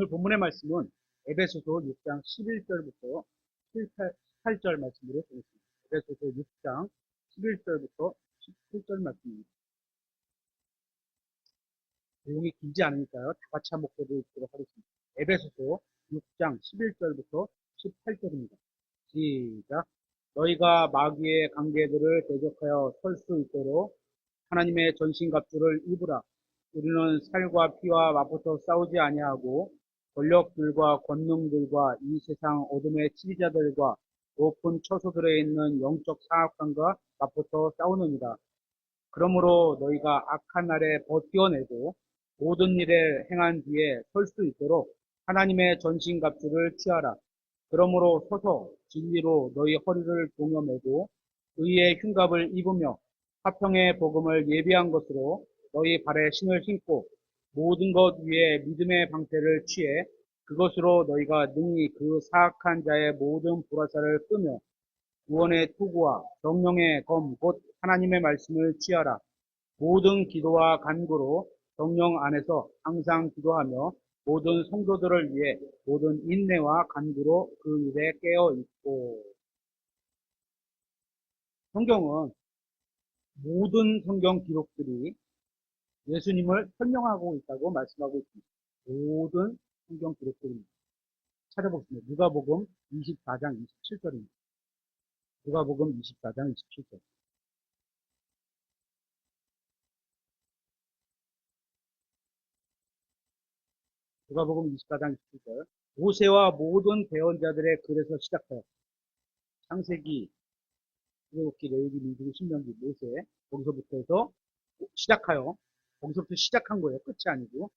오늘 본문의 말씀은 에베소서 6장 11절부터 18절 말씀으로 보겠습니다. 에베소서 6장 11절부터 17절 말씀입니다. 내용이 길지 않으니까요. 다 같이 한 목소리로 읽도록 하겠습니다. 에베소서 6장 11절부터 18절입니다. 시작. 너희가 마귀의 관계들을 대적하여 설 수 있도록 하나님의 전신갑주를 입으라. 우리는 살과 피와 맞붙어 싸우지 아니하고 권력들과 권능들과 이 세상 어둠의 치리자들과 높은 처소들에 있는 영적 사악함과 맞붙어 싸우느니라. 그러므로 너희가 악한 날에 버텨내고 모든 일에 행한 뒤에 설 수 있도록 하나님의 전신갑주를 취하라. 그러므로 서서 진리로 너희 허리를 동여매고 의의 흉갑을 입으며 화평의 복음을 예비한 것으로 너희 발에 신을 신고 모든 것 위에 믿음의 방패를 취해 그것으로 너희가 능히 그 사악한 자의 모든 불화살을 끄며 구원의 투구와 성령의 검 곧 하나님의 말씀을 취하라. 모든 기도와 간구로 성령 안에서 항상 기도하며 모든 성도들을 위해 모든 인내와 간구로 그 일에 깨어 있고. 성경은 모든 성경 기록들이 예수님을 설명하고 있다고 말씀하고 있습니다. 모든 성경 기록들입니다. 찾아보겠습니다. 누가복음 24장 27절입니다. 누가복음 24장 27절. 누가복음 24장 27절. 모세와 모든 대언자들의 글에서 시작하여 창세기, 출애굽기, 레위기, 민수기, 신명기, 모세 거기서부터 해서 시작하여 거기서부터 시작한 거예요. 끝이 아니고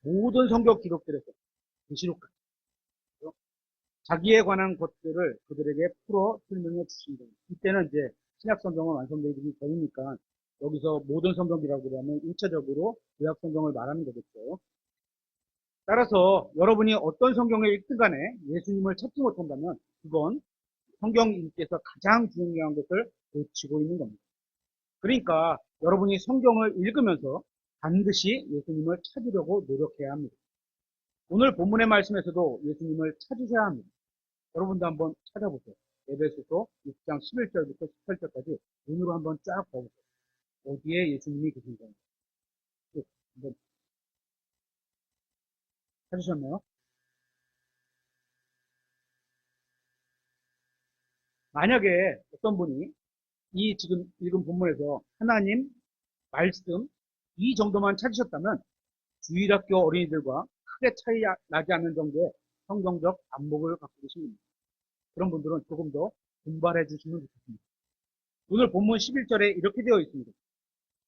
모든 성경 기록들에서 계시록까지 자기에 관한 것들을 그들에게 풀어 설명해 주신 겁니다. 이때는 이제 신약 성경은 완성되기 전이니까 여기서 모든 성경이라고 하면 1차적으로 구약 성경을 말하는 거겠죠. 따라서 여러분이 어떤 성경을 읽든 간에 예수님을 찾지 못한다면 그건 성경 읽기에서 가장 중요한 것을 놓치고 있는 겁니다. 그러니까 여러분이 성경을 읽으면서 반드시 예수님을 찾으려고 노력해야 합니다. 오늘 본문의 말씀에서도 예수님을 찾으셔야 합니다. 여러분도 한번 찾아보세요. 에베소서 6장 11절부터 18절까지 눈으로 한번 쫙 봐보세요. 어디에 예수님이 계신가요? 한번 찾으셨나요? 만약에 어떤 분이 이 지금 읽은 본문에서 하나님, 말씀 이 정도만 찾으셨다면 주일학교 어린이들과 크게 차이 나지 않는 정도의 성경적 안목을 갖고 계십니다. 그런 분들은 조금 더 분발해 주시면 좋겠습니다. 오늘 본문 11절에 이렇게 되어 있습니다.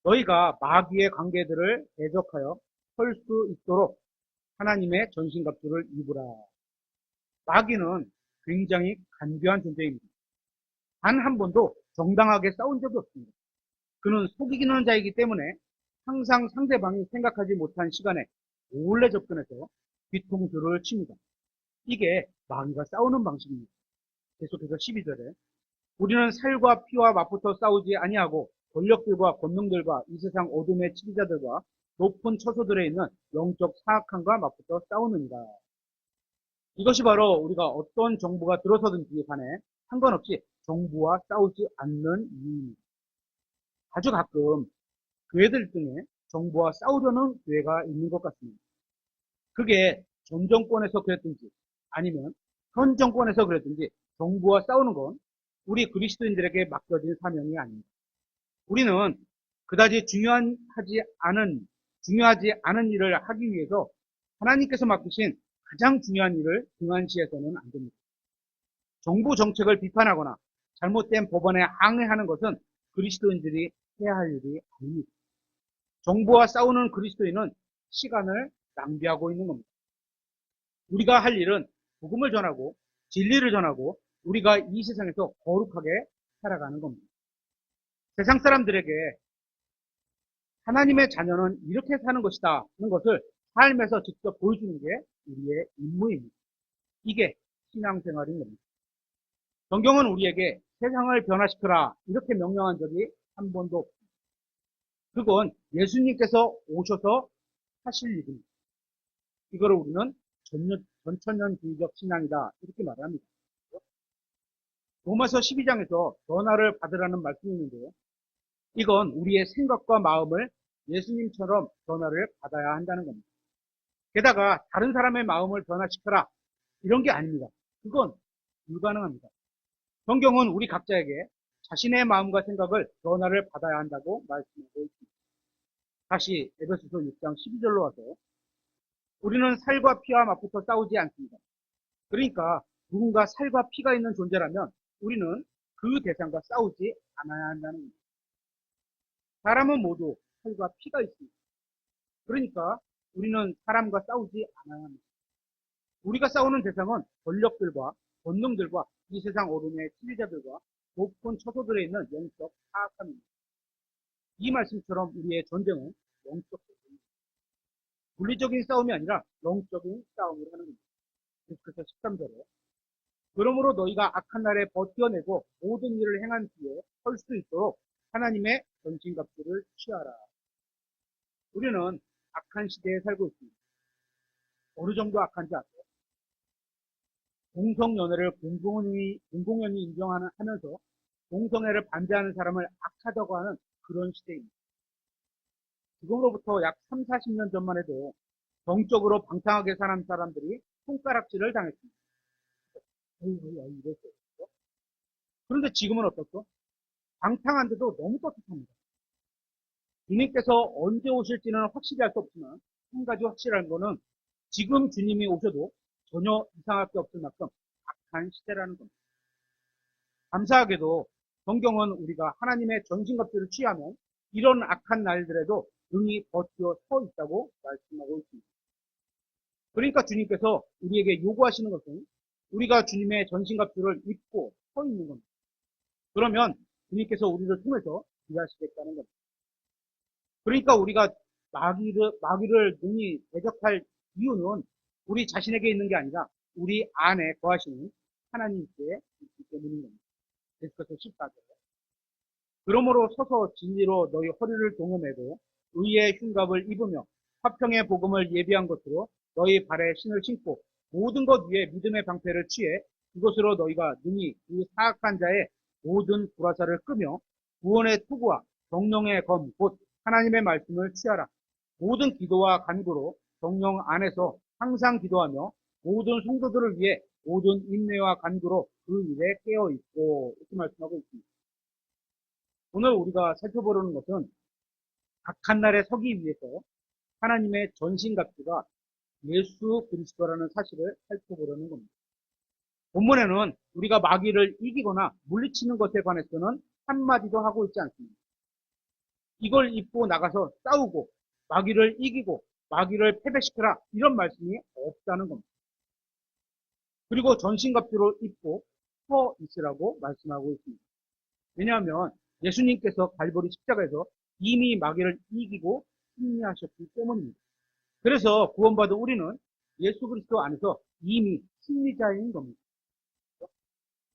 너희가 마귀의 관계들을 대적하여 설 수 있도록 하나님의 전신갑주를 입으라. 마귀는 굉장히 간교한 존재입니다. 단 한 번도 정당하게 싸운 적이 없습니다. 그는 속이기는 자이기 때문에 항상 상대방이 생각하지 못한 시간에 몰래 접근해서 뒤통수를 칩니다. 이게 마귀가 싸우는 방식입니다. 계속해서 12절에 우리는 살과 피와 맞붙어 싸우지 아니하고 권력들과 권능들과 이 세상 어둠의 치리자들과 높은 처소들에 있는 영적 사악함과 맞붙어 싸우느니라. 이것이 바로 우리가 어떤 정부가 들어서든지 간에 상관없이 정부와 싸우지 않는 이유입니다. 아주 가끔 교회들 중에 정부와 싸우려는 교회가 있는 것 같습니다. 그게 전 정권에서 그랬든지 아니면 현 정권에서 그랬든지 정부와 싸우는 건 우리 그리스도인들에게 맡겨진 사명이 아닙니다. 우리는 그다지 중요하지 않은 일을 하기 위해서 하나님께서 맡기신 가장 중요한 일을 등한시해서는 안 됩니다. 정부 정책을 비판하거나 잘못된 법안에 항의하는 것은 그리스도인들이 해야 할 일이 아닙니다. 정부와 싸우는 그리스도인은 시간을 낭비하고 있는 겁니다. 우리가 할 일은 복음을 전하고 진리를 전하고 우리가 이 세상에서 거룩하게 살아가는 겁니다. 세상 사람들에게 하나님의 자녀는 이렇게 사는 것이다 하는 것을 삶에서 직접 보여주는 게 우리의 임무입니다. 이게 신앙생활인 겁니다. 성경은 우리에게 세상을 변화시켜라 이렇게 명령한 적이 한 번도 없습니다. 그건 예수님께서 오셔서 하실 일입니다. 이거를 우리는 전천년주의적 신앙이다. 이렇게 말합니다. 로마서 12장에서 전화를 받으라는 말씀이 있는데요. 이건 우리의 생각과 마음을 예수님처럼 전화를 받아야 한다는 겁니다. 게다가 다른 사람의 마음을 변화시켜라. 이런 게 아닙니다. 그건 불가능합니다. 성경은 우리 각자에게 자신의 마음과 생각을 변화를 받아야 한다고 말씀하고 있습니다. 다시 에베소서 6장 12절로 와서 우리는 살과 피와 맞붙어 싸우지 않습니다. 그러니까 누군가 살과 피가 있는 존재라면 우리는 그 대상과 싸우지 않아야 한다는 겁니다. 사람은 모두 살과 피가 있습니다. 그러니까 우리는 사람과 싸우지 않아야 합니다. 우리가 싸우는 대상은 권력들과 권능들과 이 세상 어른의 지휘자들과 높은 처소들에 있는 영적 사악함입니다. 이 말씀처럼 우리의 전쟁은 영적 전쟁입니다. 물리적인 싸움이 아니라 영적인 싸움을 하는 겁니다. 그래서 13절에 그러므로 너희가 악한 날에 버텨내고 모든 일을 행한 뒤에 설 수 있도록 하나님의 전신갑주를 취하라. 우리는 악한 시대에 살고 있습니다. 어느 정도 악한지 아세요? 동성연애를 공공연히 인정하면서 동성애를 반대하는 사람을 악하다고 하는 그런 시대입니다. 지금으로부터 약 3, 40년 전만 해도 정적으로 방탕하게 사는 사람들이 손가락질을 당했습니다. 이랬어요. 그런데 지금은 어떻죠? 방탕한데도 너무 떳떳합니다. 주님께서 언제 오실지는 확실히 할 수 없지만 한 가지 확실한 거는 지금 주님이 오셔도 전혀 이상할 게 없을 만큼 악한 시대라는 겁니다. 감사하게도 성경은 우리가 하나님의 전신갑주를 취하면 이런 악한 날들에도 능히 버텨 서 있다고 말씀하고 있습니다. 그러니까 주님께서 우리에게 요구하시는 것은 우리가 주님의 전신갑주를 입고 서 있는 겁니다. 그러면 주님께서 우리를 통해서 일하시겠다는 겁니다. 그러니까 우리가 마귀를 능히 대적할 이유는 우리 자신에게 있는 게 아니라 우리 안에 거하시는 하나님께 있기 때문인 겁니다. 계속해서 14절에 그러므로 서서 진리로 너희 허리를 동여매고 의의 흉갑을 입으며 화평의 복음을 예비한 것으로 너희 발에 신을 신고 모든 것 위에 믿음의 방패를 취해 이것으로 너희가 능히 그 사악한 자의 모든 불화살을 끄며 구원의 투구와 성령의 검 곧 하나님의 말씀을 취하라. 모든 기도와 간구로 성령 안에서 항상 기도하며 모든 성도들을 위해 모든 인내와 간구로 그 일에 깨어 있고 이렇게 말씀하고 있습니다. 오늘 우리가 살펴보려는 것은 악한 날에 서기 위해서 하나님의 전신갑주가 예수 그리스도라는 사실을 살펴보려는 겁니다. 본문에는 우리가 마귀를 이기거나 물리치는 것에 관해서는 한마디도 하고 있지 않습니다. 이걸 입고 나가서 싸우고 마귀를 이기고 마귀를 패배시켜라 이런 말씀이 없다는 겁니다. 그리고 전신갑주를 입고 서 있으라고 말씀하고 있습니다. 왜냐하면 예수님께서 갈보리 십자가에서 이미 마귀를 이기고 승리하셨기 때문입니다. 그래서 구원받은 우리는 예수 그리스도 안에서 이미 승리자인 겁니다.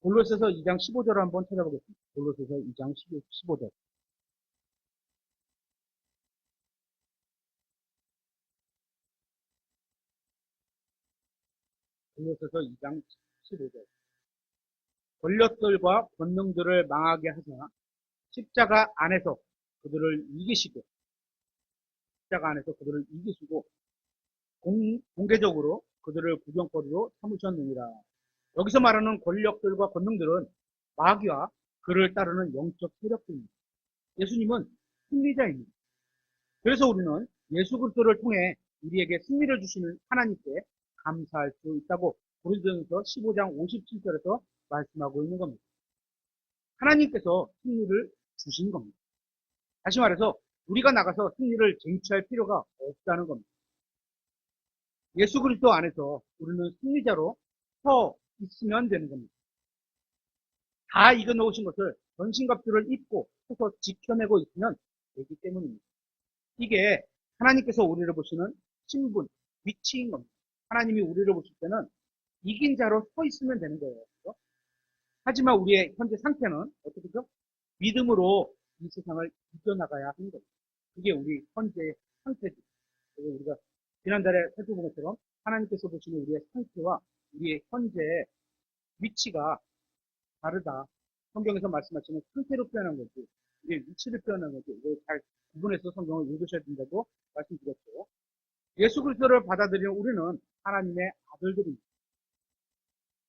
골로새서 2장 15절을 한번 찾아보겠습니다. 골로새서 2장 15절. 골로새서 2장 15절. 권력들과 권능들을 망하게 하사 십자가 안에서 그들을 이기시고 십자가 안에서 그들을 이기시고 공개적으로 그들을 구경거리로 삼으셨느니라. 여기서 말하는 권력들과 권능들은 마귀와 그를 따르는 영적 세력들입니다. 예수님은 승리자입니다. 그래서 우리는 예수 그리스도를 통해 우리에게 승리를 주시는 하나님께 감사할 수 있다고 고린도전서 15장 57절에서 말씀하고 있는 겁니다. 하나님께서 승리를 주신 겁니다. 다시 말해서 우리가 나가서 승리를 쟁취할 필요가 없다는 겁니다. 예수 그리스도 안에서 우리는 승리자로 서 있으면 되는 겁니다. 다 이겨놓으신 것을 전신갑주를 입고 서서 지켜내고 있으면 되기 때문입니다. 이게 하나님께서 우리를 보시는 신분, 위치인 겁니다. 하나님이 우리를 보실 때는 이긴 자로 서 있으면 되는 거예요. 그렇죠? 하지만 우리의 현재 상태는 어떻게 죠? 믿음으로 이 세상을 이겨나가야 하는 겁니다. 그게 우리 현재 상태죠. 그래서 우리가 지난달에 살펴본 것처럼 하나님께서 보시는 우리의 상태와 우리의 현재의 위치가 다르다. 성경에서 말씀하시는 상태로 표현한 거지, 우리의 위치를 표현한 거지, 이걸 잘 구분해서 성경을 읽으셔야 된다고 말씀드렸고, 예수 그리스도를 받아들이는 우리는 하나님의 아들들입니다.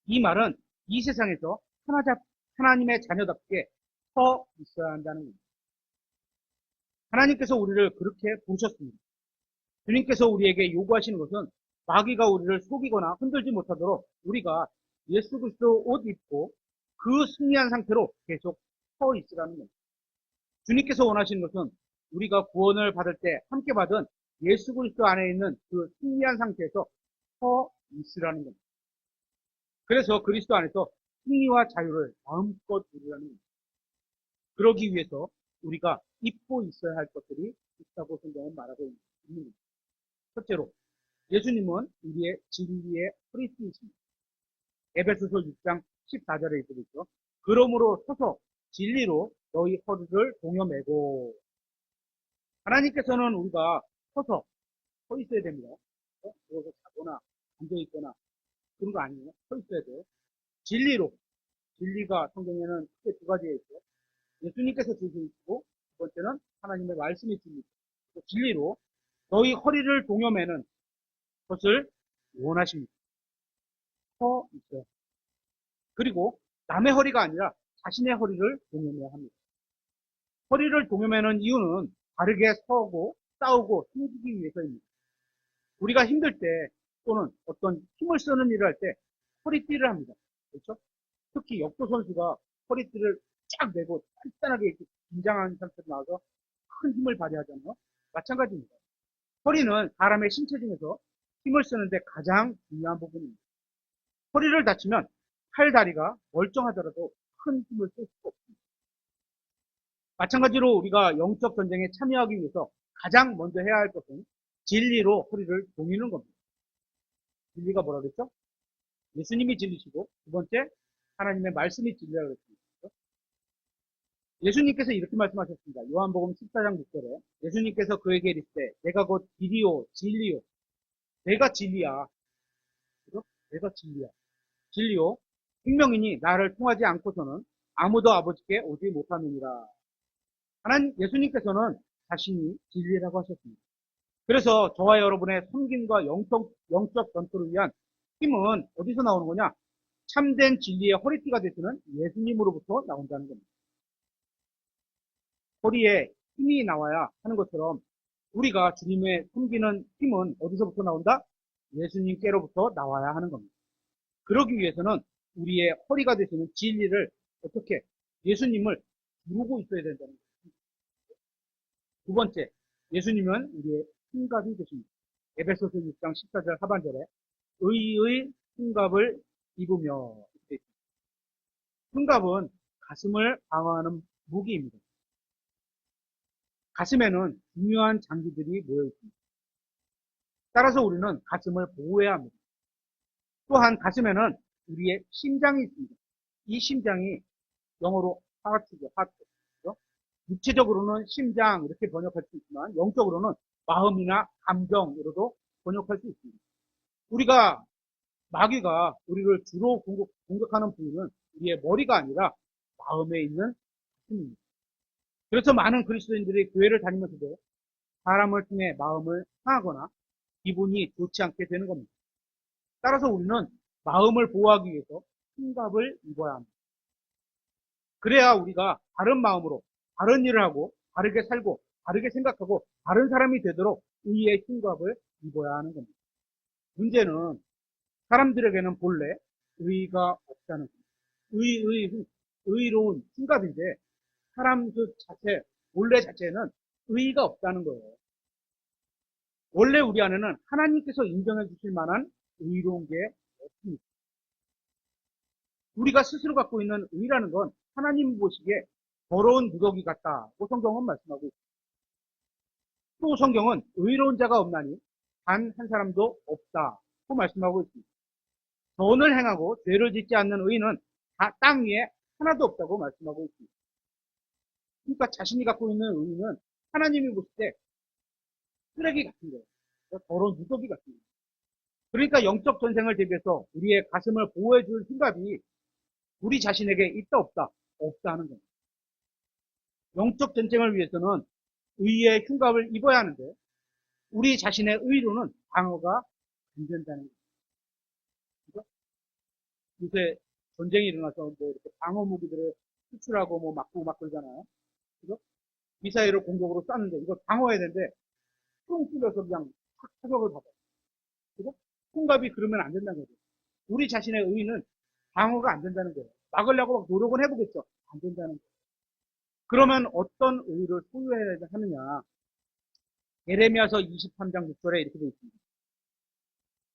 이 말은 이 세상에서 하나님의 자녀답게 서 있어야 한다는 겁니다. 하나님께서 우리를 그렇게 부르셨습니다. 주님께서 우리에게 요구하시는 것은 마귀가 우리를 속이거나 흔들지 못하도록 우리가 예수 그리스도 옷 입고 그 승리한 상태로 계속 서 있으라는 겁니다. 주님께서 원하시는 것은 우리가 구원을 받을 때 함께 받은 예수 그리스도 안에 있는 그 승리한 상태에서 서 있으라는 겁니다. 그래서 그리스도 안에서 승리와 자유를 마음껏 누리라는 겁니다. 그러기 위해서 우리가 입고 있어야 할 것들이 있다고 성경은 말하고 있는 겁니다. 첫째로, 예수님은 우리의 진리의 프리스이십니다. 에베소서 6장 14절에 이렇게 있죠. 그러므로 서서 진리로 너희 허리를 동여매고. 하나님께서는 우리가 서 있어야 됩니다. 누워서 자거나 앉아있거나 그런 거 아니에요. 서 있어야 돼요. 진리로. 진리가 성경에는 크게 두 가지가 있죠. 예수님께서 진리이시고, 두 번째는 하나님의 말씀이 진리입니다. 진리로 너희 허리를 동여매는 것을 원하십니다. 서 있어요. 그리고 남의 허리가 아니라 자신의 허리를 동여매야 합니다. 허리를 동여매는 이유는 바르게 서고 싸우고 힘주기 위해서입니다. 우리가 힘들 때 또는 어떤 힘을 쓰는 일을 할 때 허리띠를 합니다. 그렇죠? 특히 역도 선수가 허리띠를 쫙 내고 단단하게 이렇게 긴장한 상태로 나와서 큰 힘을 발휘하잖아요. 마찬가지입니다. 허리는 사람의 신체 중에서 힘을 쓰는데 가장 중요한 부분입니다. 허리를 다치면 팔, 다리가 멀쩡하더라도 큰 힘을 쓸 수가 없습니다. 마찬가지로 우리가 영적 전쟁에 참여하기 위해서 가장 먼저 해야 할 것은 진리로 허리를 동이는 겁니다. 진리가 뭐라 그랬죠? 예수님이 진리시고, 두 번째, 하나님의 말씀이 진리라고 그랬습니다. 예수님께서 이렇게 말씀하셨습니다. 요한복음 14장 6절에 예수님께서 그에게 이르시되 내가 곧 길이요 진리요. 내가 진리야. 그죠? 내가 진리야. 진리요. 생명이니 나를 통하지 않고서는 아무도 아버지께 오지 못하느니라. 하나님, 예수님께서는 자신이 진리라고 하셨습니다. 그래서 저와 여러분의 섬김과 영적 전투를 위한 힘은 어디서 나오는 거냐? 참된 진리의 허리띠가 되시는 예수님으로부터 나온다는 겁니다. 허리에 힘이 나와야 하는 것처럼 우리가 주님의 섬기는 힘은 어디서부터 나온다? 예수님께로부터 나와야 하는 겁니다. 그러기 위해서는 우리의 허리가 되시는 진리를 어떻게 예수님을 부르고 있어야 된다는 겁니다. 두 번째, 예수님은 우리의 흉갑이 되십니다. 에베소서 6장 14절 하반절에 의의 흉갑을 입으며 이렇게 있습니다. 흉갑은 가슴을 방어하는 무기입니다. 가슴에는 중요한 장기들이 모여 있습니다. 따라서 우리는 가슴을 보호해야 합니다. 또한 가슴에는 우리의 심장이 있습니다. 이 심장이 영어로 하트죠, 하트. 그렇죠? 육체적으로는 심장 이렇게 번역할 수 있지만 영적으로는 마음이나 감정으로도 번역할 수 있습니다. 우리가 마귀가 우리를 주로 공격하는 부위는 우리의 머리가 아니라 마음에 있는 가슴입니다. 그래서 많은 그리스도인들이 교회를 다니면서도 사람을 통해 마음을 상하거나 기분이 좋지 않게 되는 겁니다. 따라서 우리는 마음을 보호하기 위해서 흉갑을 입어야 합니다. 그래야 우리가 바른 마음으로 바른 일을 하고 바르게 살고 바르게 생각하고 바른 사람이 되도록 의의 흉갑을 입어야 하는 겁니다. 문제는 사람들에게는 본래 의가 없다는 겁니다. 의로운 흉갑인데 사람 그 자체, 본래 자체는 의가 없다는 거예요. 원래 우리 안에는 하나님께서 인정해 주실 만한 의로운 게 없습니다. 우리가 스스로 갖고 있는 의라는 건 하나님 보시기에 더러운 무더기 같다고 성경은 말씀하고 있습니다. 또 성경은 의로운 자가 없나니 단 한 사람도 없다고 말씀하고 있습니다. 선을 행하고 죄를 짓지 않는 의인은 다 땅 위에 하나도 없다고 말씀하고 있습니다. 그러니까 자신이 갖고 있는 의인은 하나님이 보실 때 쓰레기 같은 거예요. 더러운 무더기 같은 거예요. 그러니까 영적 전쟁을 대비해서 우리의 가슴을 보호해줄 흉갑이 우리 자신에게 있다 없다? 없다 하는 겁니다. 영적 전쟁을 위해서는 의의 흉갑을 입어야 하는데 우리 자신의 의로는 방어가 안 된다는 거죠. 그죠? 요새 전쟁이 일어나서 뭐 이렇게 방어 무기들을 수출하고 뭐 막고 막 그러잖아요. 그죠? 미사일을 공격으로 쐈는데 이걸 방어해야 되는데 퉁 뚫려서 그냥 탁 타격을 받아요. 그죠? 흉갑이 그러면 안 된다는 거죠. 우리 자신의 의는 방어가 안 된다는 거예요. 막으려고 막 노력은 해보겠죠. 안 된다는 거예요. 그러면 어떤 의를 소유해야 하느냐? 예레미야서 23장 6절에 이렇게 되어 있습니다.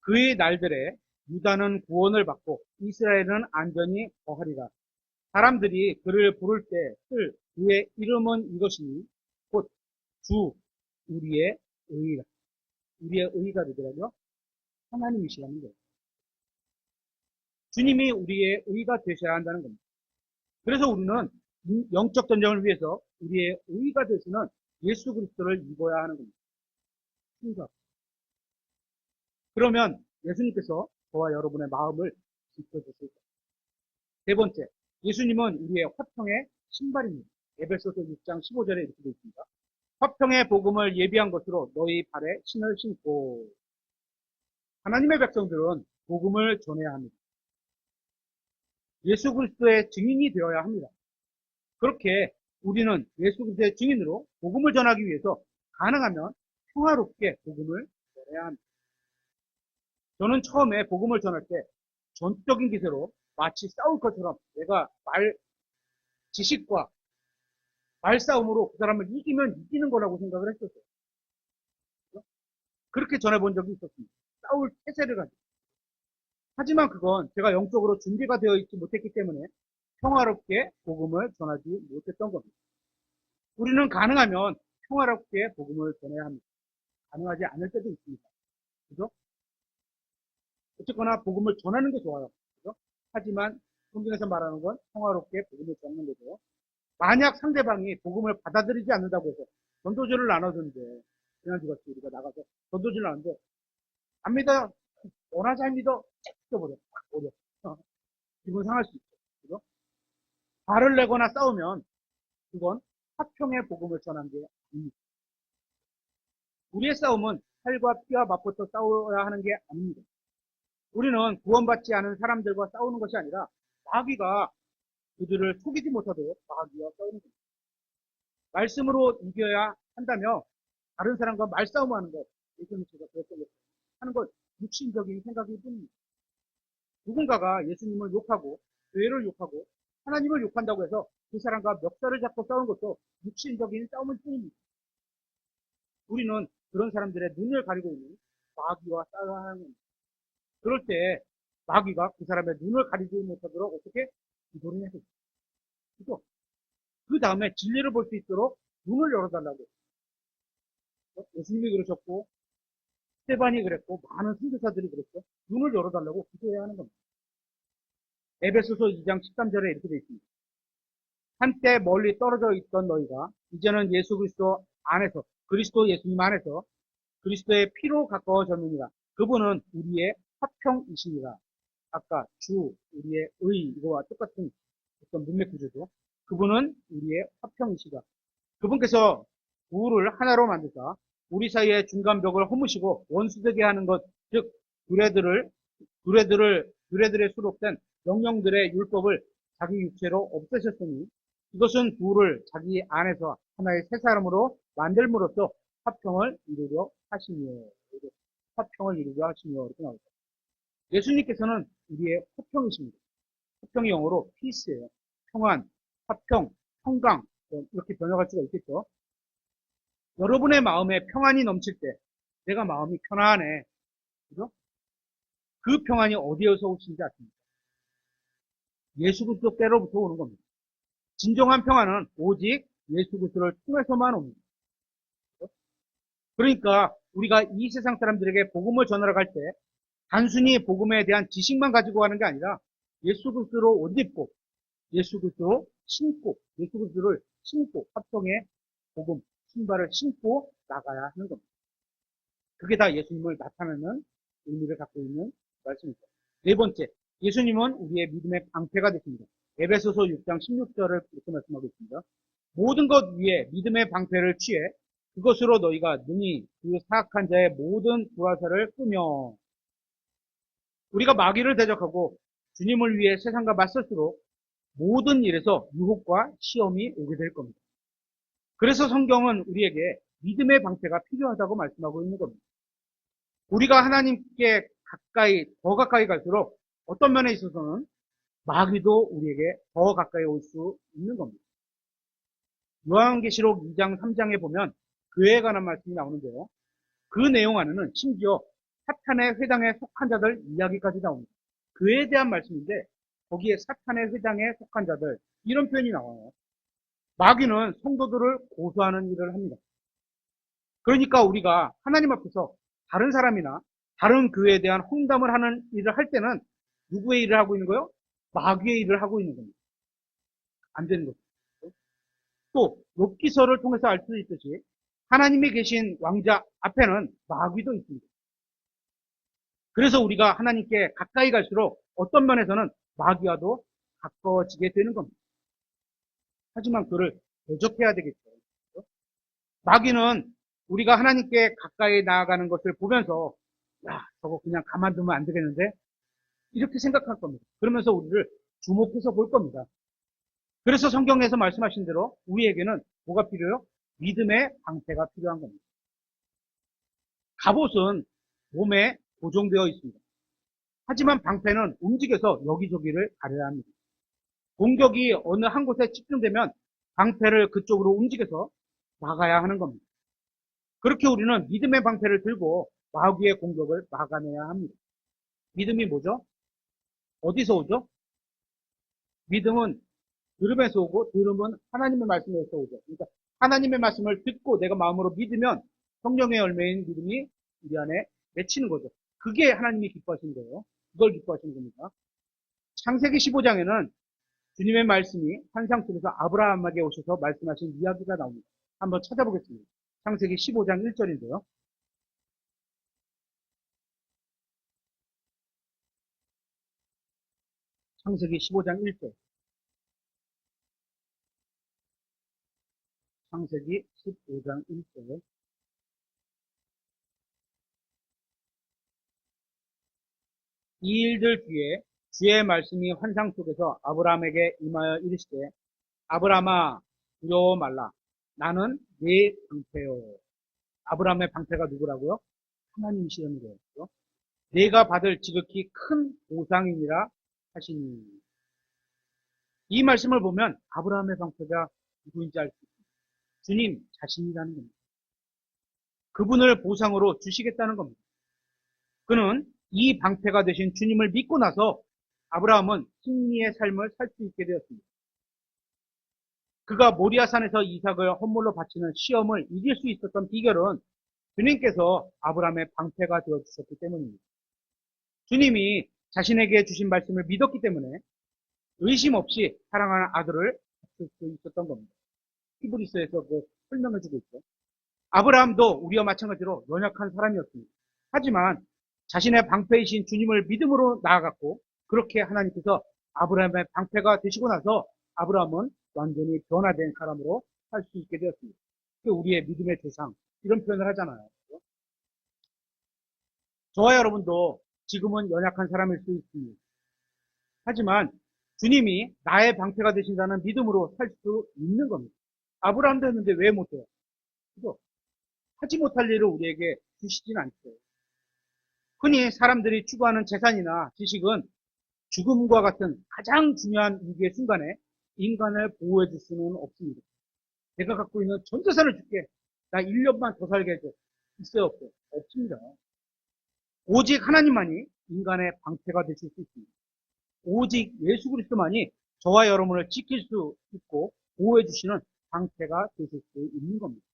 그의 날들에 유다는 구원을 받고 이스라엘은 안전히 거하리라. 사람들이 그를 부를 때 쓸 그의 이름은 이것이니 곧 주 우리의 의라. 우리의 의가 되더라고요. 하나님이시라는 거예요. 주님이 우리의 의가 되셔야 한다는 겁니다. 그래서 우리는 영적 전쟁을 위해서 우리의 의가 되시는 예수 그리스도를 입어야 하는 겁니다. 순서. 그러면 예수님께서 저와 여러분의 마음을 지켜주실 거예요. 세 번째, 예수님은 우리의 화평의 신발입니다. 에베소서 6장 15절에 이렇게 되어 있습니다. 화평의 복음을 예비한 것으로 너희 발에 신을 신고. 하나님의 백성들은 복음을 전해야 합니다. 예수 그리스도의 증인이 되어야 합니다. 그렇게 우리는 예수 그리스도의 증인으로 복음을 전하기 위해서 가능하면 평화롭게 복음을 전해야 합니다. 저는 처음에 복음을 전할 때 전적인 기세로 마치 싸울 것처럼 내가 지식과 말싸움으로 그 사람을 이기면 이기는 거라고 생각을 했었어요. 그렇게 전해본 적이 있었습니다. 싸울 태세를 가지고. 하지만 그건 제가 영적으로 준비가 되어 있지 못했기 때문에 평화롭게 복음을 전하지 못했던 겁니다. 우리는 가능하면 평화롭게 복음을 전해야 합니다. 가능하지 않을 때도 있습니다. 그죠? 어쨌거나 복음을 전하는 게 좋아요. 그죠? 하지만 성경에서 말하는 건 평화롭게 복음을 전하는 거죠. 만약 상대방이 복음을 받아들이지 않는다고 해서 전도지를 나눠주는데 지난주같이 우리가 나가서 전도지를 나누는데 안 믿어요. 원하지 안 믿어. 찢어버려. 딱 버려. 기분 상할 수 있죠. 그죠? 화를 내거나 싸우면 그건 화평의 복음을 전한 게 아닙니다. 우리의 싸움은 살과 피와 맞붙어 싸워야 하는 게 아닙니다. 우리는 구원받지 않은 사람들과 싸우는 것이 아니라 마귀가 그들을 속이지 못하도록 마귀와 싸우는 겁니다. 말씀으로 이겨야 한다며 다른 사람과 말싸움하는 것, 예전에 제가 그랬던 것 하는 것 육신적인 생각일 뿐입니다. 누군가가 예수님을 욕하고 교회를 욕하고 하나님을 욕한다고 해서 그 사람과 멱살을 잡고 싸우는 것도 육신적인 싸움일 뿐입니다. 우리는 그런 사람들의 눈을 가리고 있는 마귀와 싸워야 하는 겁니다. 그럴 때 마귀가 그 사람의 눈을 가리지 못하도록 어떻게 기도를 해야 됩니다. 그죠? 그 다음에 진리를 볼 수 있도록 눈을 열어달라고. 예수님이 그러셨고 스테반이 그랬고 많은 선교사들이 그랬죠. 눈을 열어달라고 기도해야 하는 겁니다. 에베소서 2장 13절에 이렇게 되어 있습니다. 한때 멀리 떨어져 있던 너희가 이제는 예수 그리스도 안에서 그리스도 예수님 안에서 그리스도의 피로 가까워졌느니라. 그분은 우리의 화평이시니라. 아까 주 우리의 의 이거와 똑같은 어떤 문맥 구조죠. 그분은 우리의 화평이시다. 그분께서 둘을 하나로 만드사 우리 사이의 중간벽을 허무시고 원수되게 하는 것, 즉 규례들에 수록된 명령들의 율법을 자기 육체로 없애셨으니 이것은 둘을 자기 안에서 하나의 새 사람으로 만들므로써 화평을 이루려 하시며 화평을 이루려 하시며 이렇게 나오죠. 예수님께서는 우리의 화평이십니다. 화평이 영어로 peace예요. 평안, 화평, 평강 이렇게 번역할 수가 있겠죠. 여러분의 마음에 평안이 넘칠 때 내가 마음이 편안해. 그죠? 그 평안이 어디에서 오시는지 아십니까? 예수 그리스도 때로부터 오는 겁니다. 진정한 평안은 오직 예수 그리스도를 통해서만 옵니다. 그러니까 우리가 이 세상 사람들에게 복음을 전하러 갈 때 단순히 복음에 대한 지식만 가지고 가는 게 아니라 예수 그리스도로 옷 입고 예수 그리스도로 신고 예수 그리스도를 신고 화평의 복음 신발을 신고 나가야 하는 겁니다. 그게 다 예수님을 나타내는 의미를 갖고 있는 말씀입니다. 네 번째, 예수님은 우리의 믿음의 방패가 되십니다. 에베소서 6장 16절을 이렇게 말씀하고 있습니다. 모든 것 위에 믿음의 방패를 취해 그것으로 너희가 능히 그 사악한 자의 모든 불화살을 끄며. 우리가 마귀를 대적하고 주님을 위해 세상과 맞설수록 모든 일에서 유혹과 시험이 오게 될 겁니다. 그래서 성경은 우리에게 믿음의 방패가 필요하다고 말씀하고 있는 겁니다. 우리가 하나님께 더 가까이 갈수록 어떤 면에 있어서는 마귀도 우리에게 더 가까이 올 수 있는 겁니다. 요한계시록 2장, 3장에 보면 교회에 관한 말씀이 나오는데요. 그 내용 안에는 심지어 사탄의 회당에 속한 자들 이야기까지 나옵니다. 교회에 대한 말씀인데 거기에 사탄의 회당에 속한 자들 이런 표현이 나와요. 마귀는 성도들을 고소하는 일을 합니다. 그러니까 우리가 하나님 앞에서 다른 사람이나 다른 교회에 대한 홍담을 하는 일을 할 때는 누구의 일을 하고 있는 거요? 마귀의 일을 하고 있는 겁니다. 안 되는 거죠. 또 욥기서를 통해서 알 수 있듯이 하나님이 계신 왕자 앞에는 마귀도 있습니다. 그래서 우리가 하나님께 가까이 갈수록 어떤 면에서는 마귀와도 가까워지게 되는 겁니다. 하지만 그를 대적해야 되겠죠. 마귀는 우리가 하나님께 가까이 나아가는 것을 보면서 야, 저거 그냥 가만두면 안 되겠는데? 이렇게 생각할 겁니다. 그러면서 우리를 주목해서 볼 겁니다. 그래서 성경에서 말씀하신 대로 우리에게는 뭐가 필요해요? 믿음의 방패가 필요한 겁니다. 갑옷은 몸에 고정되어 있습니다. 하지만 방패는 움직여서 여기저기를 가려야 합니다. 공격이 어느 한 곳에 집중되면 방패를 그쪽으로 움직여서 막아야 하는 겁니다. 그렇게 우리는 믿음의 방패를 들고 마귀의 공격을 막아내야 합니다. 믿음이 뭐죠? 어디서 오죠? 믿음은 들음에서 오고 들음은 하나님의 말씀에서 오죠. 그러니까 하나님의 말씀을 듣고 내가 마음으로 믿으면 성령의 열매인 믿음이 우리 안에 맺히는 거죠. 그게 하나님이 기뻐하시는 거예요. 그걸 기뻐하시는 겁니다. 창세기 15장에는 주님의 말씀이 환상 속에서 아브라함에게 오셔서 말씀하신 이야기가 나옵니다. 한번 찾아보겠습니다. 창세기 15장 1절인데요. 창세기 15장 1절. 창세기 15장 1절. 이 일들 뒤에 주의 말씀이 환상 속에서 아브라함에게 임하여 이르시되 아브라함아 두려워 말라 나는 네 방패요. 아브라함의 방패가 누구라고요? 하나님이시라는 거예요. 내가 받을 지극히 큰 보상이니라 하시니. 이 말씀을 보면 아브라함의 방패가 누구인지 알 수 있습니다. 주님 자신이라는 겁니다. 그분을 보상으로 주시겠다는 겁니다. 그는 이 방패가 되신 주님을 믿고 나서 아브라함은 승리의 삶을 살 수 있게 되었습니다. 그가 모리아산에서 이삭을 헌물로 바치는 시험을 이길 수 있었던 비결은 주님께서 아브라함의 방패가 되어주셨기 때문입니다. 주님이 자신에게 주신 말씀을 믿었기 때문에 의심 없이 사랑하는 아들을 갖출 수 있었던 겁니다. 히브리서에서 그 설명해주고 있죠. 아브라함도 우리와 마찬가지로 연약한 사람이었습니다. 하지만 자신의 방패이신 주님을 믿음으로 나아갔고 그렇게 하나님께서 아브라함의 방패가 되시고 나서 아브라함은 완전히 변화된 사람으로 살 수 있게 되었습니다. 우리의 믿음의 조상 이런 표현을 하잖아요. 저와 여러분도 지금은 연약한 사람일 수 있습니다. 하지만 주님이 나의 방패가 되신다는 믿음으로 살 수 있는 겁니다. 아브라함도 했는데 왜 못해요? 그죠? 하지 못할 일을 우리에게 주시진 않죠. 흔히 사람들이 추구하는 재산이나 지식은 죽음과 같은 가장 중요한 위기의 순간에 인간을 보호해 줄 수는 없습니다. 내가 갖고 있는 전 재산을 줄게. 나 1년만 더 살게 해줘. 있어요, 없어요? 없습니다. 오직 하나님만이 인간의 방패가 되실 수 있습니다. 오직 예수 그리스도만이 저와 여러분을 지킬 수 있고 보호해 주시는 방패가 되실 수 있는 겁니다.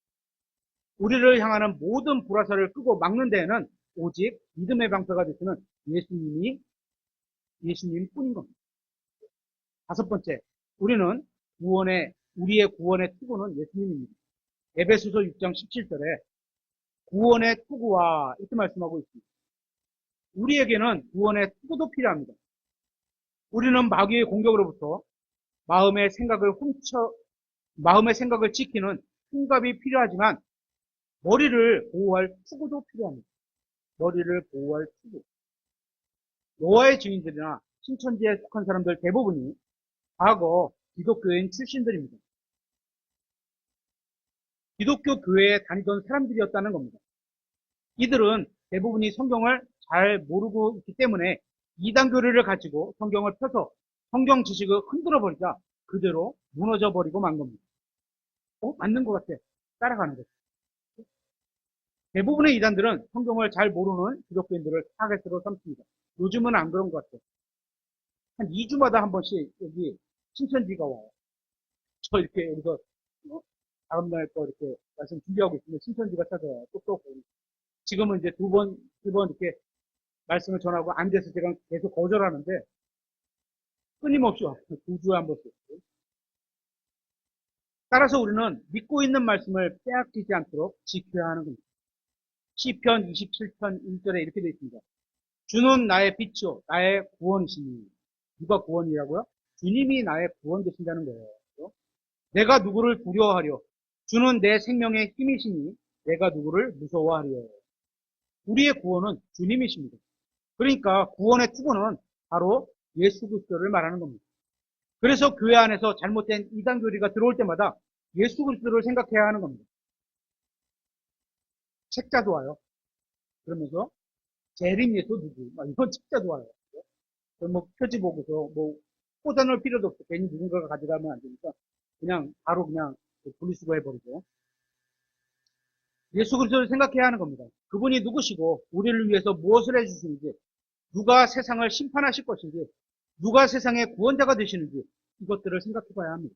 우리를 향하는 모든 불화살을 끄고 막는 데에는 오직 믿음의 방패가 되시는 예수님 뿐인 겁니다. 다섯 번째, 우리의 구원의 투구는 예수님입니다. 에베소서 6장 17절에 구원의 투구와 이렇게 말씀하고 있습니다. 우리에게는 구원의 투구도 필요합니다. 우리는 마귀의 공격으로부터 마음의 생각을 지키는 흉갑이 필요하지만 머리를 보호할 투구도 필요합니다. 머리를 보호할 투구. 노아의 증인들이나 신천지에 속한 사람들 대부분이 과거 기독교인 출신들입니다. 기독교 교회에 다니던 사람들이었다는 겁니다. 이들은 대부분이 성경을 잘 모르고 있기 때문에 이단 교리를 가지고 성경을 펴서 성경 지식을 흔들어 버리자 그대로 무너져 버리고 만 겁니다. 맞는 것 같아. 따라가는 거죠. 대부분의 이단들은 성경을 잘 모르는 기독교인들을 타겟으로 삼습니다. 요즘은 안 그런 것 같아요. 한 2주마다 한 번씩 여기 신천지가 와요. 저 이렇게 여기서 다음날 거 이렇게 말씀 준비하고 있으면 신천지가 찾아와요. 또 지금은 이제 두 번 이렇게 말씀을 전하고 안 돼서 제가 계속 거절하는데 끊임없이 와요. 2주에 한 번씩. 따라서 우리는 믿고 있는 말씀을 빼앗기지 않도록 지켜야 하는 겁니다. 시편 27편 1절에 이렇게 되어 있습니다. 주는 나의 빛이요 나의 구원이시니. 누가 구원이라고요? 주님이 나의 구원 되신다는 거예요. 내가 누구를 두려워하려? 주는 내 생명의 힘이시니 내가 누구를 무서워하려? 우리의 구원은 주님이십니다. 그러니까 구원의 투구는 바로 예수 그리스도를 말하는 겁니다. 그래서 교회 안에서 잘못된 이단 교리가 들어올 때마다 예수 그리스도를 생각해야 하는 겁니다. 책자도 와요. 그러면서 재림 예수 누구? 막 이런 책자도 와요. 뭐 표지 보고서 뭐 꽂아놓을 필요도 없어. 괜히 누군가가 가져가면 안 되니까 그냥 바로 그냥 분리수거 해버리죠. 예수 그리스도를 생각해야 하는 겁니다. 그분이 누구시고 우리를 위해서 무엇을 해주시는지, 누가 세상을 심판하실 것인지, 누가 세상의 구원자가 되시는지 이것들을 생각해 봐야 합니다.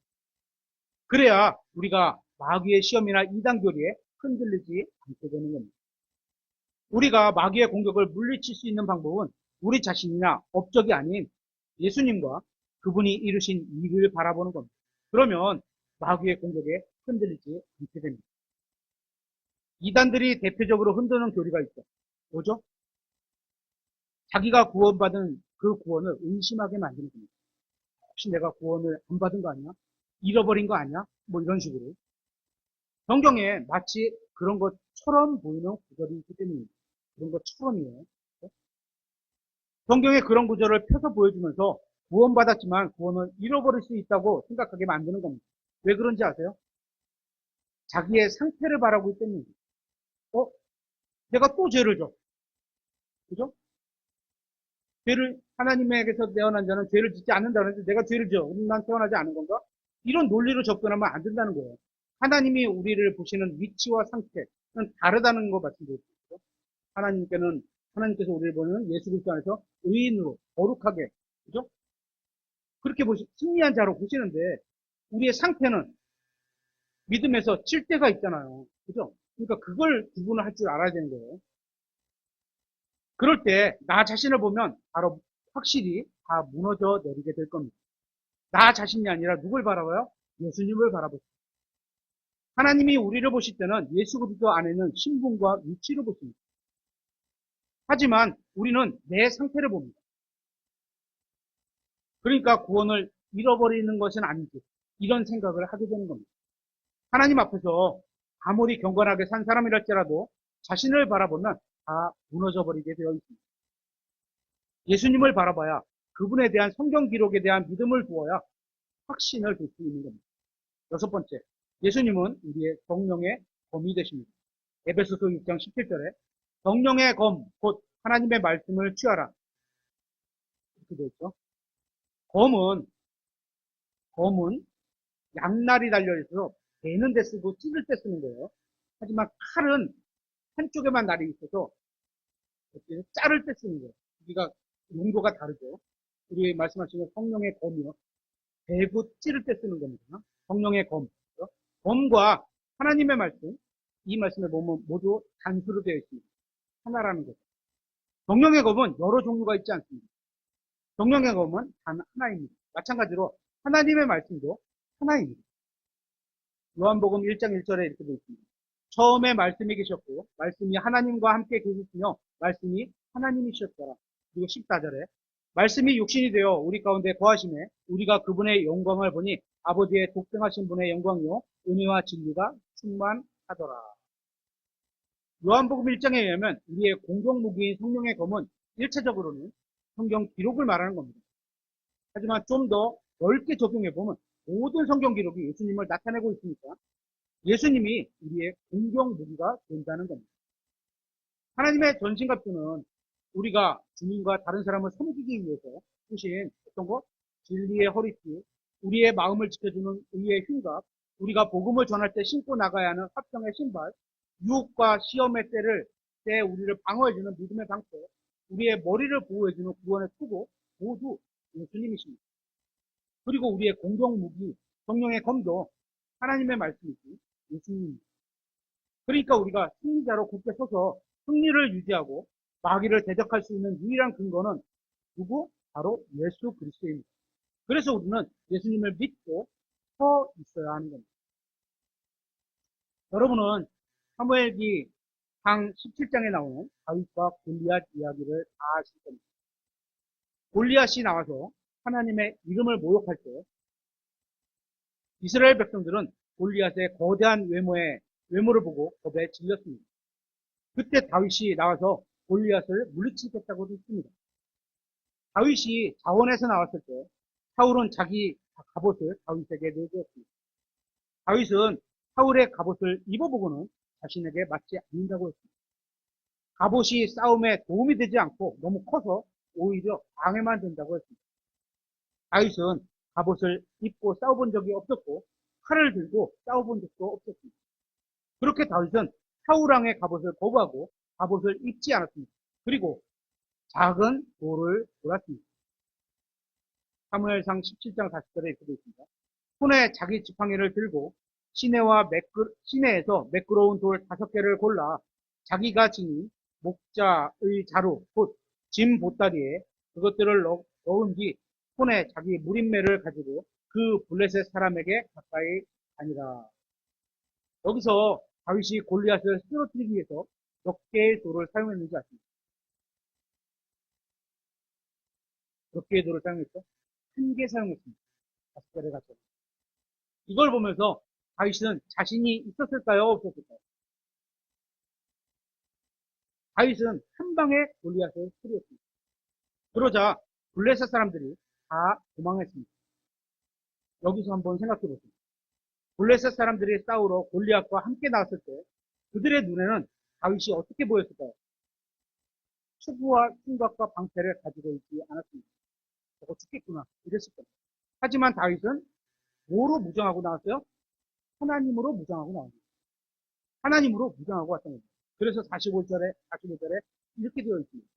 그래야 우리가 마귀의 시험이나 이단 교리에 흔들리지 않게 되는 겁니다. 우리가 마귀의 공격을 물리칠 수 있는 방법은 우리 자신이나 업적이 아닌 예수님과 그분이 이루신 일을 바라보는 겁니다. 그러면 마귀의 공격에 흔들리지 않게 됩니다. 이단들이 대표적으로 흔드는 교리가 있죠. 뭐죠? 자기가 구원받은 그 구원을 의심하게 만드는 겁니다. 혹시 내가 구원을 안 받은 거 아니야? 잃어버린 거 아니야? 뭐 이런 식으로. 성경에 마치 그런 것처럼 보이는 구절이 있기 때문입니다. 그런 것처럼이에요. 성경에 그런 구절을 펴서 보여주면서 구원받았지만 구원을 잃어버릴 수 있다고 생각하게 만드는 겁니다. 왜 그런지 아세요? 자기의 상태를 바라고 있기 때문입니다. 내가 또 죄를 져. 그죠? 하나님에게서 태어난 자는 죄를 짓지 않는다는데 내가 죄를 져. 난 태어나지 않은 건가? 이런 논리로 접근하면 안 된다는 거예요. 하나님이 우리를 보시는 위치와 상태는 다르다는 거 말씀드렸죠. 하나님께서 우리를 보는 예수 그리스도 안에서 의인으로, 거룩하게, 그죠? 그렇게 승리한 자로 보시는데, 우리의 상태는 믿음에서 칠 때가 있잖아요. 그죠? 그러니까 그걸 구분을 할 줄 알아야 되는 거예요. 그럴 때 나 자신을 보면 바로 확실히 다 무너져 내리게 될 겁니다. 나 자신이 아니라 누굴 바라봐요? 예수님을 바라보십니다. 하나님이 우리를 보실 때는 예수 그리스도 안에는 신분과 위치를 보십니다. 하지만 우리는 내 상태를 봅니다. 그러니까 구원을 잃어버리는 것은 아닌지 이런 생각을 하게 되는 겁니다. 하나님 앞에서 아무리 경건하게 산 사람이랄지라도 자신을 바라보면 다 무너져 버리게 되어 있습니다. 예수님을 바라봐야 그분에 대한 성경 기록에 대한 믿음을 두어야 확신을 줄 수 있는 겁니다. 여섯 번째, 예수님은 우리의 성령의 검이 되십니다. 에베소서 6장 17절에 성령의 검, 곧 하나님의 말씀을 취하라. 이렇게 되어 있죠. 검은 양날이 달려있어서 베는 데 쓰고 찢을 때 쓰는 거예요. 하지만 칼은 한쪽에만 날이 있어서 자를 때 쓰는 거예요. 우리가 용도가 다르죠. 우리 말씀하시는 성령의 검이요. 베고 찌를 때 쓰는 겁니다. 성령의 검. 검과 하나님의 말씀, 이 말씀에 보면 모두 단수로 되어 있습니다. 하나라는 거죠. 성령의 검은 여러 종류가 있지 않습니다. 성령의 검은 단 하나입니다. 마찬가지로 하나님의 말씀도 하나입니다. 요한복음 1장 1절에 이렇게 되어 있습니다. 처음에 말씀이 계셨고 말씀이 하나님과 함께 계셨으며 말씀이 하나님이셨더라. 그리고 14절에 말씀이 육신이 되어 우리 가운데 거하심에 우리가 그분의 영광을 보니 아버지의 독생하신 분의 영광이요 은혜와 진리가 충만하더라. 요한복음 1장에 의하면 우리의 공동무기인 성령의 검은 일차적으로는 성경 기록을 말하는 겁니다. 하지만 좀 더 넓게 적용해보면 모든 성경 기록이 예수님을 나타내고 있으니까 예수님이 우리의 공동무기가 된다는 겁니다. 하나님의 전신갑주는 우리가 주님과 다른 사람을 섬기기 위해서 쓰신 어떤 것? 진리의 허리띠, 우리의 마음을 지켜주는 의의 흉갑, 우리가 복음을 전할 때 신고 나가야 하는 화평의 신발, 유혹과 시험의 때 우리를 방어해주는 믿음의 방패, 우리의 머리를 보호해주는 구원의 투구, 모두 예수님이십니다. 그리고 우리의 공동무기, 성령의 검도 하나님의 말씀이지 예수님입니다. 그러니까 우리가 승리자로 굳게 서서 승리를 유지하고 마귀를 대적할 수 있는 유일한 근거는 누구? 바로 예수 그리스도입니다. 그래서 우리는 예수님을 믿고 서 있어야 하는 겁니다. 여러분은 사무엘기 상 17장에 나오는 다윗과 골리앗 이야기를 다 아실 겁니다. 골리앗이 나와서 하나님의 이름을 모욕할 때 이스라엘 백성들은 골리앗의 거대한 외모를 보고 겁에 질렸습니다. 그때 다윗이 나와서 골리앗을 물리치겠다고 했습니다. 다윗이 자원에서 나왔을 때 사울은 자기 갑옷을 다윗에게 내주었습니다. 다윗은 사울의 갑옷을 입어보고는 자신에게 맞지 않는다고 했습니다. 갑옷이 싸움에 도움이 되지 않고 너무 커서 오히려 방해만 된다고 했습니다. 다윗은 갑옷을 입고 싸워본 적이 없었고 칼을 들고 싸워본 적도 없었습니다. 그렇게 다윗은 사울왕의 갑옷을 거부하고 갑옷을 입지 않았습니다. 그리고 작은 돌을 골았습니다. 사무엘상 17장 40절에 이렇게 되어 있습니다. 손에 자기 지팡이를 들고 시내에서 매끄러운 돌 5개를 골라 자기가 지닌 목자의 자루, 곧 짐 보따리에 그것들을 넣은 뒤 손에 자기 무림매를 가지고 그 블레셋 사람에게 가까이 다니라. 여기서 다윗이 골리앗을 쓰러뜨리기 위해서 몇 개의 돌을 사용했는지 아십니까? 몇 개의 돌을 사용했죠? 1개 사용했습니다. 5개를 갖춰. 이걸 보면서 다윗은 자신이 있었을까요? 없었을까요? 다윗은 한 방에 골리앗을 처리했습니다. 그러자 블레셋 사람들이 다 도망했습니다. 여기서 한번 생각해 보세요. 블레셋 사람들이 싸우러 골리앗과 함께 나왔을 때 그들의 눈에는 다윗이 어떻게 보였을까요? 추구와 충각과 방패를 가지고 있지 않았습니다. 저거 죽겠구나 이랬을 겁니다. 하지만 다윗은 뭐로 무장하고 나왔어요? 하나님으로 무장하고 나옵니다. 하나님으로 무장하고 왔던 겁니다. 그래서 45절에 이렇게 되어 있습니다.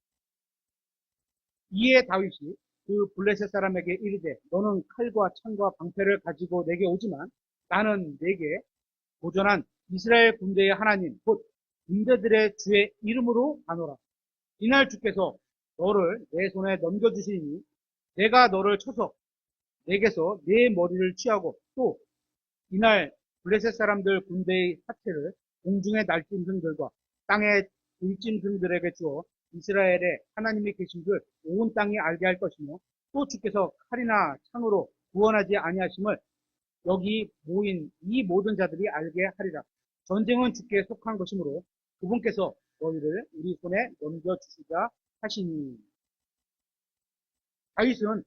이에 다윗이 그 블레셋 사람에게 이르되 너는 칼과 창과 방패를 가지고 내게 오지만 나는 내게 보존한 이스라엘 군대의 하나님 곧 군대들의 주의 이름으로 가노라. 이날 주께서 너를 내 손에 넘겨주시니 내가 너를 쳐서 내게서 내 머리를 취하고 또 이날 블레셋 사람들 군대의 사체를 공중의 날짐승들과 땅의 들짐승들에게 주어 이스라엘에 하나님이 계신 줄 온 땅이 알게 할 것이며 또 주께서 칼이나 창으로 구원하지 아니하심을 여기 모인 이 모든 자들이 알게 하리라. 전쟁은 주께 속한 것이므로 그분께서 너희를 우리 손에 넘겨주시자 하시니. 다윗은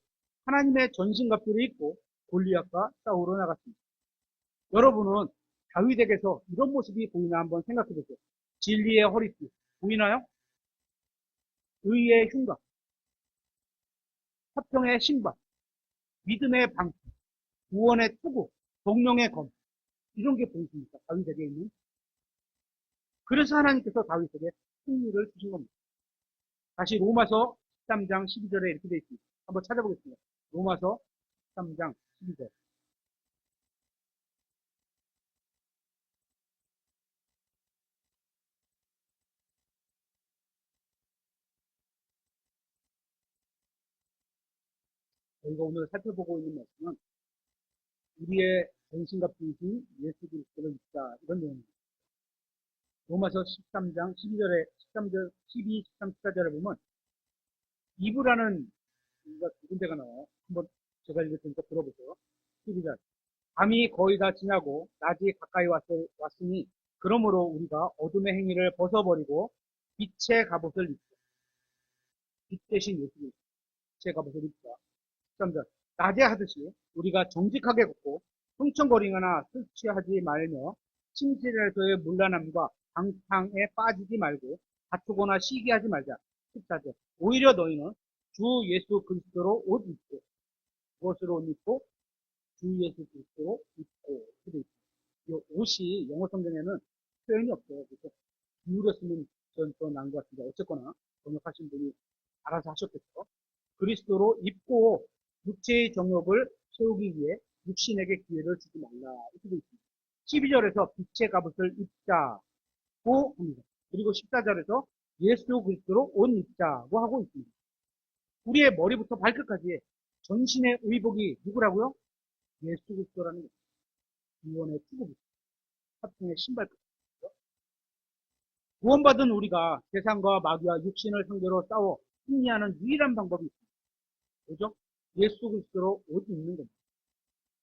하나님의 전신갑주를 입고 골리앗과 싸우러 나갔습니다. 여러분은 다윗에게서 이런 모습이 보이나 한번 생각해 보세요. 진리의 허리띠 보이나요? 의의 흉곽, 화평의 신발, 믿음의 방패, 구원의 투구, 동령의 검 이런 게 보이십니까? 다윗에게 있는. 그래서 하나님께서 다윗에게 승리를 주신 겁니다. 다시 로마서 13장 12절에 이렇게 되어 있습니다. 한번 찾아보겠습니다. 로마서 13장 12절. 저희가 오늘 살펴보고 있는 말씀은 우리의 전신갑주이신 예수 그리스도를 믿자 이런 내용입니다. 로마서 13장 12절에 13절, 12, 13, 14절에 보면 이브라는 두 군데가 나와요. 한번 제가 읽을 테니까 들어보세요. 12절. 밤이 거의 다 지나고 낮이 가까이 왔으니 그러므로 우리가 어둠의 행위를 벗어버리고 빛의 갑옷을 입고 빛 대신 예수를 빛의 갑옷을 입자. 13절. 낮에 하듯이 우리가 정직하게 걷고 흥청거리거나 술 취하지 말며 침실에서의 문란함과 방탕에 빠지지 말고 다투거나 시기하지 말자. 14절. 오히려 너희는 주 예수 그리스도로 옷 입고 무엇으로 옷 입고 주 예수 그리스도로 입고 이렇게 돼 있습니다. 이 옷이 영어 성경에는 표현이 없어요. 그래서 기울여 쓰면 더 나은 것 같은데 어쨌거나 번역하신 분이 알아서 하셨겠죠. 그리스도로 입고 육체의 정욕을 채우기 위해 육신에게 기회를 주지 말라 이렇게 되어 있습니다. 12절에서 빛의 갑옷을 입자고 합니다. 그리고 14절에서 예수 그리스도로 옷 입자고 하고 있습니다. 우리의 머리부터 발끝까지 전신의 의복이 누구라고요? 예수 그리스도라는 거죠. 구원의 투구입니다. 합성의 신발끝. 구원받은 우리가 세상과 마귀와 육신을 상대로 싸워 승리하는 유일한 방법이 있습니다. 뭐죠? 예수 그리스도로 옷 입는 겁니다.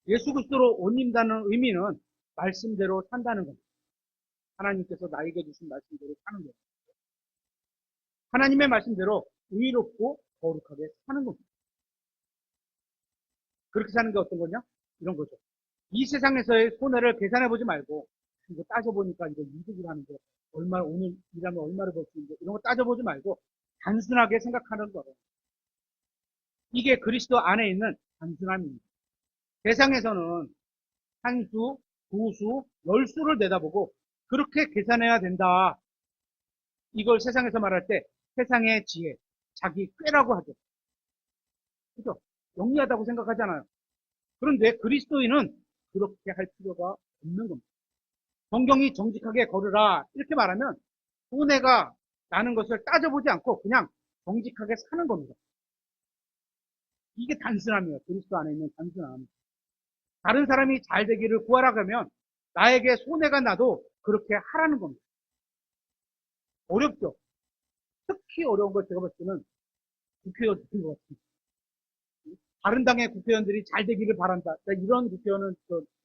예수 그리스도로 옷 입는다는 의미는 말씀대로 산다는 겁니다. 하나님께서 나에게 주신 말씀대로 사는 겁니다. 하나님의 말씀대로 의롭고 거룩하게 사는 겁니다. 그렇게 사는 게 어떤 거냐? 이런 거죠. 이 세상에서의 손해를 계산해보지 말고 이거 따져보니까 이거 이득을 하는데 오늘 일하면 얼마를 벌 수 있는데 이런 거 따져보지 말고 단순하게 생각하는 거예요. 이게 그리스도 안에 있는 단순함입니다. 세상에서는 한 수, 두 수, 열 수를 내다보고 그렇게 계산해야 된다. 이걸 세상에서 말할 때 세상의 지혜, 자기 꾀라고 하죠. 그죠? 영리하다고 생각하잖아요. 그런데 그리스도인은 그렇게 할 필요가 없는 겁니다. 성경이 정직하게 걸으라 이렇게 말하면 손해가 나는 것을 따져보지 않고 그냥 정직하게 사는 겁니다. 이게 단순함이에요. 그리스도 안에 있는 단순함. 다른 사람이 잘 되기를 구하라 그러면 나에게 손해가 나도 그렇게 하라는 겁니다. 어렵죠? 특히 어려운 걸 제가 봤을 때는 국회의원인 것 같습니다. 다른 당의 국회의원들이 잘 되기를 바란다. 이런 국회의원은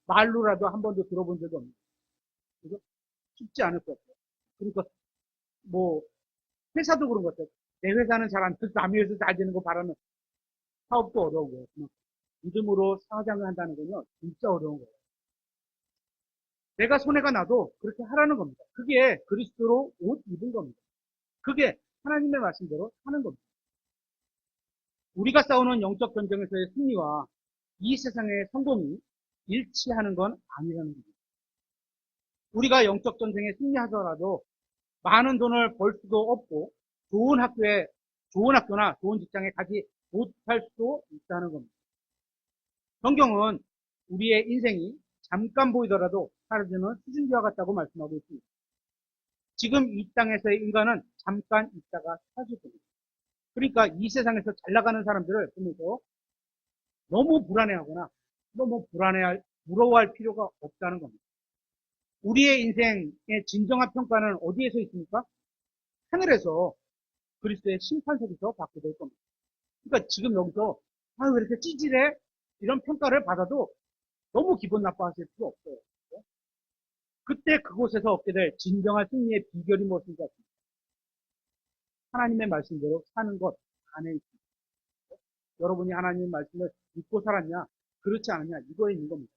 말로라도 한 번도 들어본 적이 없습니다. 그죠? 쉽지 않을 것 같아요. 그러니까 뭐 회사도 그런 것 같아요. 내 회사는 잘 안 돼서 남의 회사 잘 되는 거 바라는 사업도 어려운 거예요. 믿음으로 사장을 한다는 건요, 진짜 어려운 거예요. 내가 손해가 나도 그렇게 하라는 겁니다. 그게 그리스도로 옷 입은 겁니다. 그게 하나님의 말씀대로 사는 겁니다. 우리가 싸우는 영적 전쟁에서의 승리와 이 세상의 성공이 일치하는 건 아니라는 겁니다. 우리가 영적 전쟁에 승리하더라도 많은 돈을 벌 수도 없고 좋은 학교나 좋은 직장에 가지 못할 수도 있다는 겁니다. 성경은 우리의 인생이 잠깐 보이더라도 사라지는 수증기와 같다고 말씀하고 있습니다. 지금 이 땅에서의 인간은 잠깐 있다가 사라질 겁니다. 그러니까 이 세상에서 잘 나가는 사람들을 보면서 너무 불안해하거나 부러워할 필요가 없다는 겁니다. 우리의 인생의 진정한 평가는 어디에서 있습니까? 하늘에서 그리스도의 심판석에서 받게 될 겁니다. 그러니까 지금 여기서 왜 이렇게 찌질해? 이런 평가를 받아도 너무 기분 나빠하실 필요 없어요. 그때 그곳에서 얻게 될 진정한 승리의 비결이 무엇인지 아십니까? 하나님의 말씀대로 사는 것 안에 있습니다. 여러분이 하나님의 말씀을 믿고 살았냐? 그렇지 않느냐? 이거에 있는 겁니다.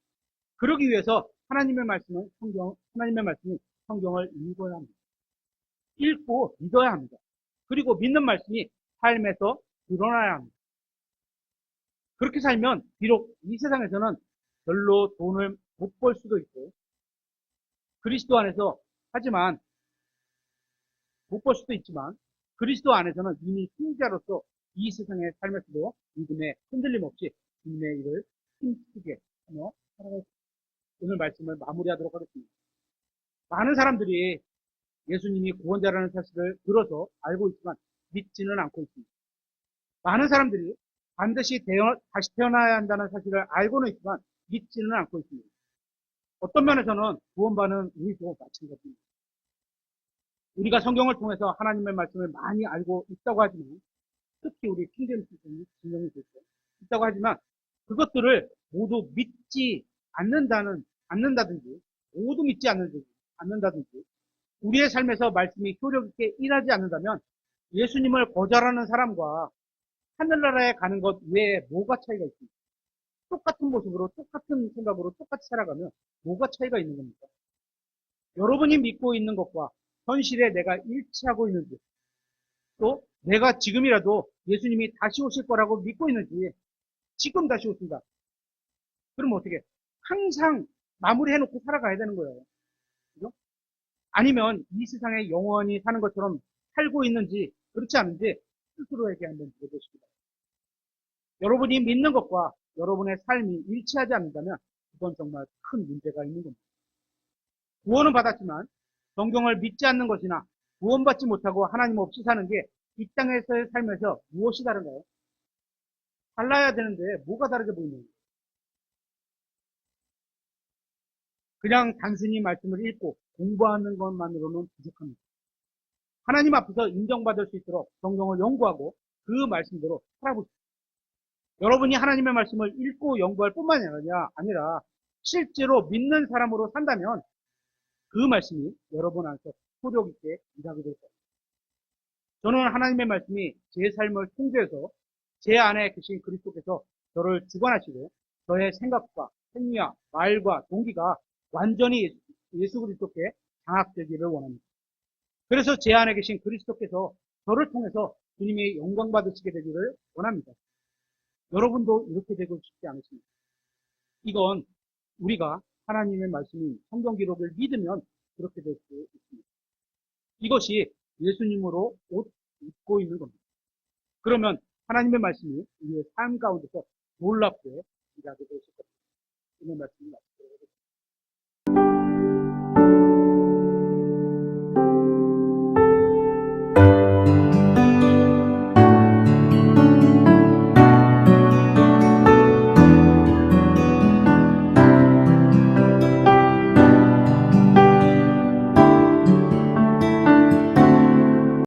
그러기 위해서 하나님의 말씀이 성경을 읽어야 합니다. 읽고 믿어야 합니다. 그리고 믿는 말씀이 삶에서 드러나야 합니다. 그렇게 살면 비록 이 세상에서는 별로 돈을 못 벌 수도 있고 그리스도 안에서 하지만 못 벌 수도 있지만 그리스도 안에서는 이미 승자로서 이 세상의 삶에서도 믿음에 흔들림 없이 주님의 일을 힘쓰게 하며 살아갈 오늘 말씀을 마무리하도록 하겠습니다. 많은 사람들이 예수님이 구원자라는 사실을 들어서 알고 있지만 믿지는 않고 있습니다. 많은 사람들이 반드시 다시 태어나야 한다는 사실을 알고는 있지만 믿지는 않고 있습니다. 어떤 면에서는 구원받는 우리도 마찬가지입니다. 우리가 성경을 통해서 하나님의 말씀을 많이 알고 있다고 하지만, 특히 우리 킹제임스 진영이 있다고 하지만, 그것들을 모두 믿지 않는다든지, 모두 믿지 않는다든지, 우리의 삶에서 말씀이 효력 있게 일하지 않는다면, 예수님을 거절하는 사람과 하늘나라에 가는 것 외에 뭐가 차이가 있습니까? 똑같은 모습으로, 똑같은 생각으로 똑같이 살아가면 뭐가 차이가 있는 겁니까? 여러분이 믿고 있는 것과 현실에 내가 일치하고 있는지, 또 내가 지금이라도 예수님이 다시 오실 거라고 믿고 있는지, 지금 다시 오신다. 그럼 어떻게? 항상 마무리해놓고 살아가야 되는 거예요. 그죠? 아니면 이 세상에 영원히 사는 것처럼 살고 있는지, 그렇지 않은지 스스로에게 한번 물어보십니다. 여러분이 믿는 것과 여러분의 삶이 일치하지 않는다면 그건 정말 큰 문제가 있는 겁니다. 구원은 받았지만 성경을 믿지 않는 것이나 구원받지 못하고 하나님 없이 사는 게 이 땅에서의 삶에서 무엇이 다른가요? 달라야 되는데 뭐가 다르게 보이는 거예요? 그냥 단순히 말씀을 읽고 공부하는 것만으로는 부족합니다. 하나님 앞에서 인정받을 수 있도록 성경을 연구하고 그 말씀대로 살아보십시오. 여러분이 하나님의 말씀을 읽고 연구할 뿐만이 아니라 실제로 믿는 사람으로 산다면 그 말씀이 여러분 안에서 효력 있게 일하게 될 겁니다. 저는 하나님의 말씀이 제 삶을 통제해서 제 안에 계신 그리스도께서 저를 주관하시고 저의 생각과 행위와 말과 동기가 완전히 예수 그리스도께 장악되기를 원합니다. 그래서 제 안에 계신 그리스도께서 저를 통해서 주님이 영광 받으시게 되기를 원합니다. 여러분도 이렇게 되고 싶지 않으십니까? 이건 우리가 하나님의 말씀이 성경 기록을 믿으면 그렇게 될 수 있습니다. 이것이 예수님으로 옷 입고 있는 겁니다. 그러면 하나님의 말씀이 우리의 삶 가운데서 놀랍게 일하게 되실 겁니다. 오늘 말씀입니다.